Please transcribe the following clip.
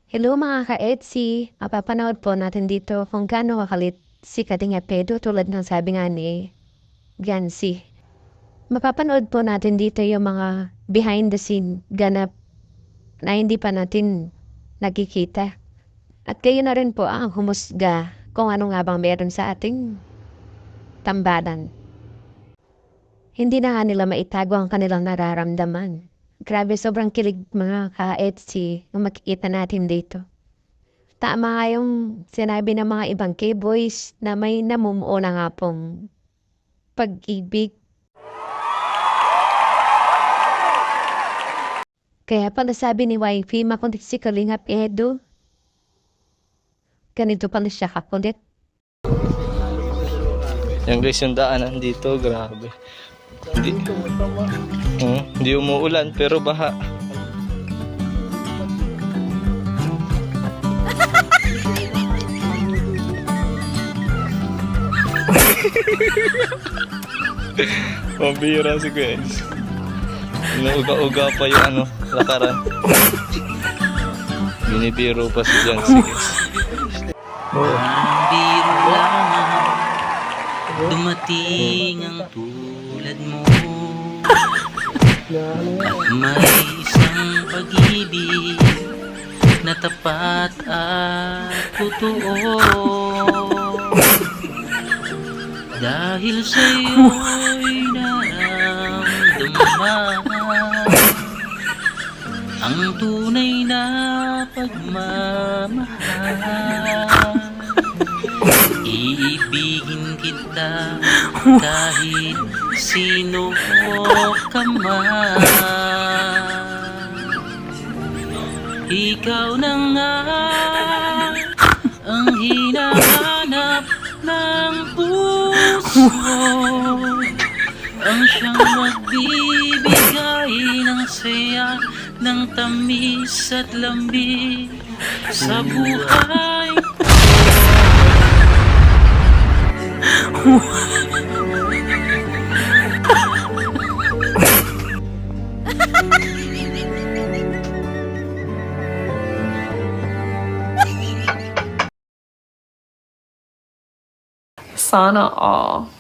Hello mga ka-Etsy! Mapapanood po natin dito kung gaano kakalit si Katinga Pedro tulad ng sabi nga ni Gansi. Mapapanood po natin dito yung mga behind the scene ganap na hindi pa natin nakikita. At kayo na rin po ang humusga kung ano nga bang meron sa ating tambalan. Hindi na nga nila maitago ang kanilang nararamdaman. Grabe, sobrang kilig mga ka-Etsy ang makikita natin dito. Tama nga yung sinabi ng mga ibang K-boys na may namumuo na nga pong pag-ibig. Kaya pala sabi ni Wifey, makulit si Kalingap Edo. Ganito pala siya kakulit. Yan guys, yung daanan dito, grabe. Hindi umuulan pero baha. Pambira si guys. Inuuga-uga pa yung lakaran. Binibiro pa si Jancy guys. Ang biro lamang dumating ang tulad mo at may isang pag-ibig na tapat at totoo. Dahil sa'yo'y naramdaman ang tunay na pagmamahal. Iibigin kita kahit sino ka man. Ikaw na nga ang hinahanap ng puso, ang siyang magbibigay ng saya, ng tamis at lambing sa buhay. Sana all.